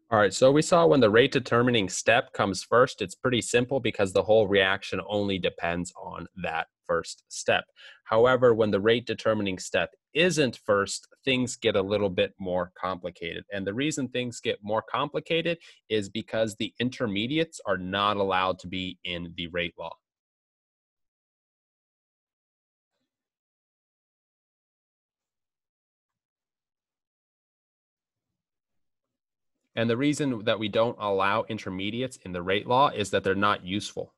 All right, so we saw when the rate determining step comes first, it's pretty simple because the whole reaction only depends on that first step. However, when the rate determining step isn't first, things get a little bit more complicated. And the reason things get more complicated is because the intermediates are not allowed to be in the rate law. And the reason that we don't allow intermediates in the rate law is that they're not useful.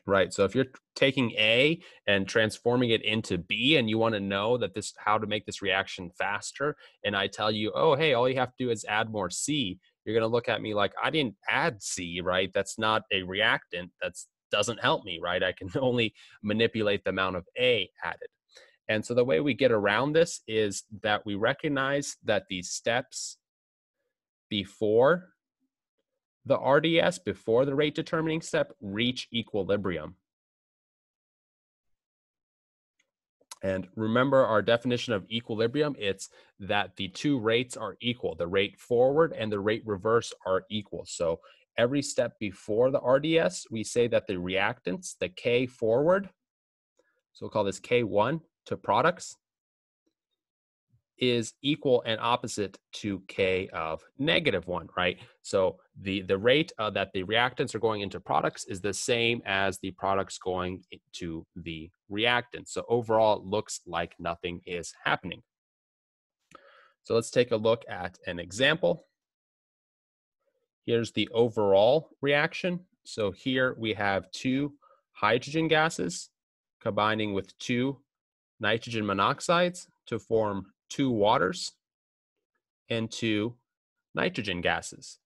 Right. So if you're taking A and transforming it into B and you want to know that this how to make this reaction faster, and I tell you, oh, hey, all you have to do is add more C, you're going to look at me like I didn't add C, right? That's not a reactant. That doesn't help me, right? I can only manipulate the amount of A added. And so the way we get around this is that we recognize that these steps before the RDS, before the rate determining step, reach equilibrium. And remember our definition of equilibrium, it's that the two rates are equal. The rate forward and the rate reverse are equal. So every step before the RDS, we say that the reactants, the K forward, so we'll call this K1 to products, is equal and opposite to K of -1, right? So the rate that the reactants are going into products is the same as the products going into the reactants. So overall, it looks like nothing is happening. So let's take a look at an example. Here's the overall reaction. So here we have two hydrogen gases combining with two nitrogen monoxides to form two waters and two nitrogen gases.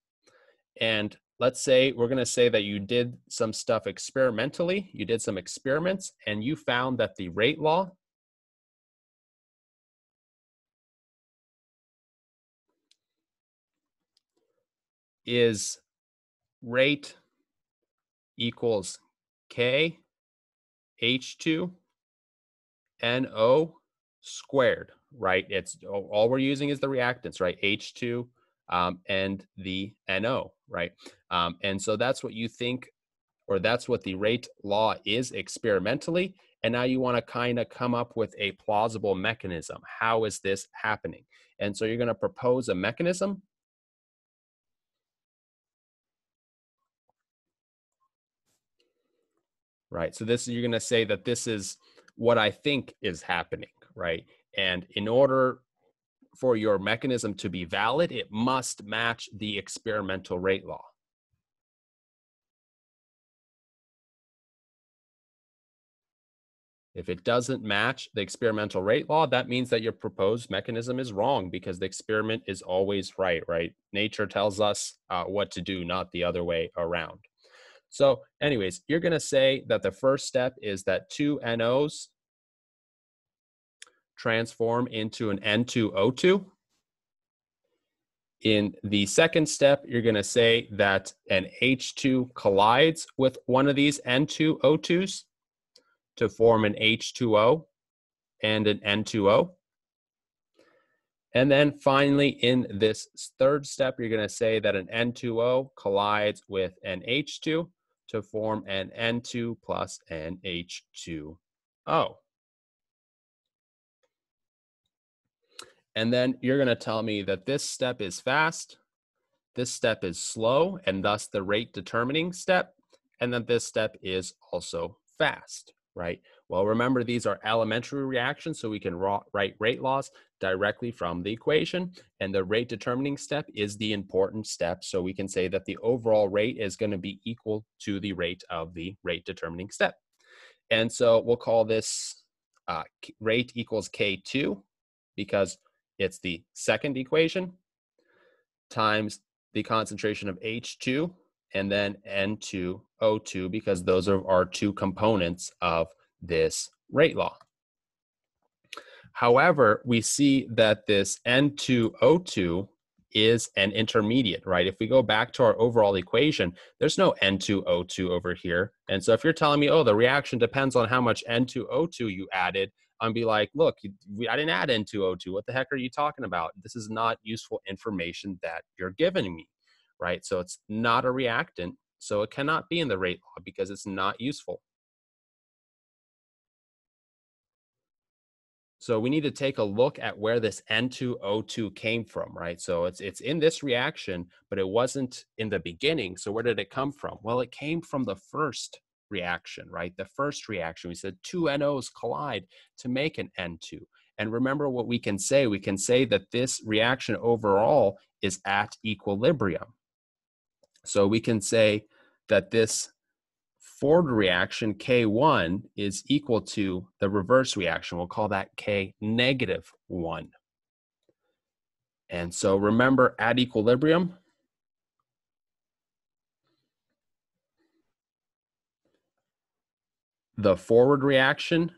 And let's say we're going to say that you did some stuff experimentally, you did some experiments, and you found that the rate law is rate equals K H2 NO squared, right? It's all we're using is the reactants, right? H2 and the NO, right? And so that's what you think, or that's what the rate law is experimentally. And now you want to kind of come up with a plausible mechanism. How is this happening? And so you're going to propose a mechanism. Right. So this, you're going to say that this is what I think is happening, right? And in order for your mechanism to be valid, it must match the experimental rate law. If it doesn't match the experimental rate law, that means that your proposed mechanism is wrong because the experiment is always right, right? Nature tells us what to do, not the other way around. So anyways, you're going to say that the first step is that two NOs transform into an N2O2. In the second step, you're going to say that an H2 collides with one of these N2O2s to form an H2O and an N2O. And then finally, in this third step, you're going to say that an N2O collides with an H2 to form an N2 plus an H2O. And then you're going to tell me that this step is fast, this step is slow, and thus the rate determining step, and then this step is also fast, right? Well, remember, these are elementary reactions, so we can write rate laws directly from the equation, and the rate determining step is the important step, so we can say that the overall rate is going to be equal to the rate of the rate determining step. And so we'll call this rate equals K2 because it's the second equation times the concentration of H2 and then N2O2 because those are our two components of this rate law. However, we see that this N2O2 is an intermediate, right? If we go back to our overall equation, there's no N2O2 over here. And so if you're telling me, oh, the reaction depends on how much N2O2 you added, and be like, look, I didn't add N2O2. What the heck are you talking about? This is not useful information that you're giving me, right? So it's not a reactant. So it cannot be in the rate law because it's not useful. So we need to take a look at where this N2O2 came from, right? So it's in this reaction, but it wasn't in the beginning. So where did it come from? Well, it came from the first reaction, right? The first reaction, we said two NOs collide to make an N2. And remember what we can say. We can say that this reaction overall is at equilibrium. So we can say that this forward reaction, K1, is equal to the reverse reaction. We'll call that K negative 1. And so remember, at equilibrium, the forward reaction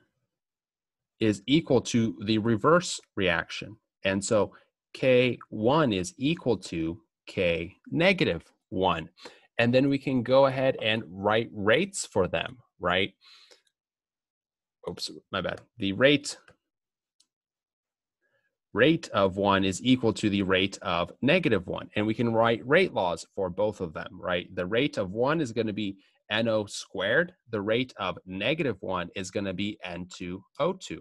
is equal to the reverse reaction. And so K1 is equal to K negative 1. And then we can go ahead and write rates for them, right? Oops, my bad. The rate of 1 is equal to the rate of negative 1. And we can write rate laws for both of them, right? The rate of 1 is going to be NO squared. The rate of negative 1 is going to be N2O2.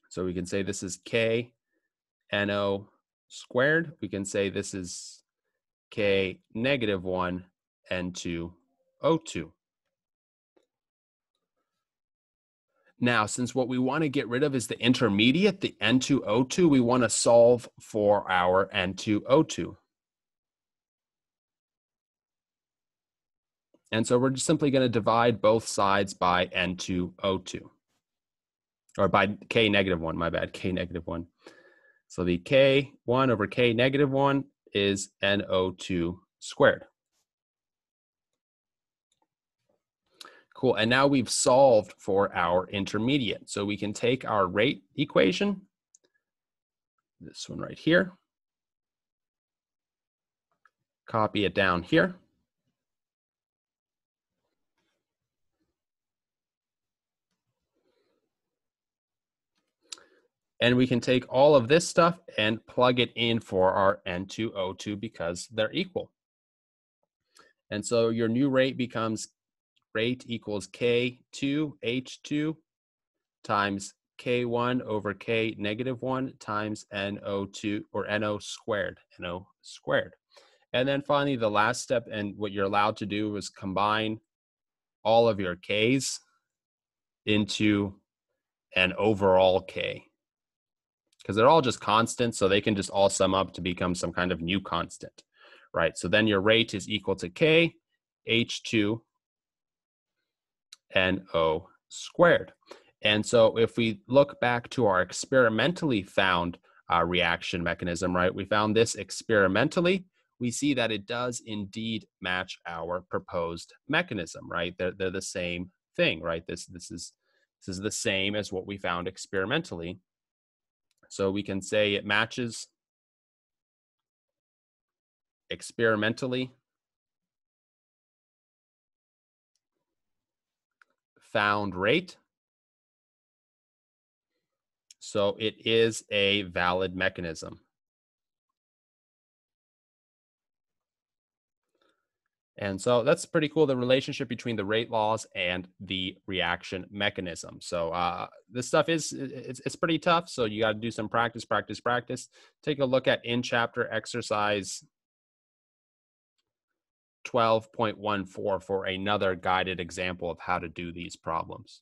So we can say this is K NO squared. We can say this is K negative 1 N2O2. Now, since what we want to get rid of is the intermediate, the N2O2, we want to solve for our N2O2. And so we're just simply going to divide both sides by N2O2. Or by K negative 1, my bad, K negative 1. So the K1 over K negative 1 is NO2 squared. Cool, and now we've solved for our intermediate. So we can take our rate equation, this one right here, copy it down here. And we can take all of this stuff and plug it in for our N2O2 because they're equal. And so your new rate becomes rate equals K2H2 times K1 over K negative 1 times NO2 or NO squared, NO squared. And then finally, the last step, and what you're allowed to do is combine all of your Ks into an overall K. Because they're all just constants, so they can just all sum up to become some kind of new constant, right? So then your rate is equal to K H2 NO squared. And so if we look back to our experimentally found reaction mechanism, right? We found this experimentally. We see that it does indeed match our proposed mechanism, right? They're the same thing, right? This is the same as what we found experimentally. So we can say it matches experimentally found rate. So it is a valid mechanism. And so that's pretty cool, the relationship between the rate laws and the reaction mechanism. So this stuff it's pretty tough. So you got to do some practice. Take a look at in chapter exercise 12.14 for another guided example of how to do these problems.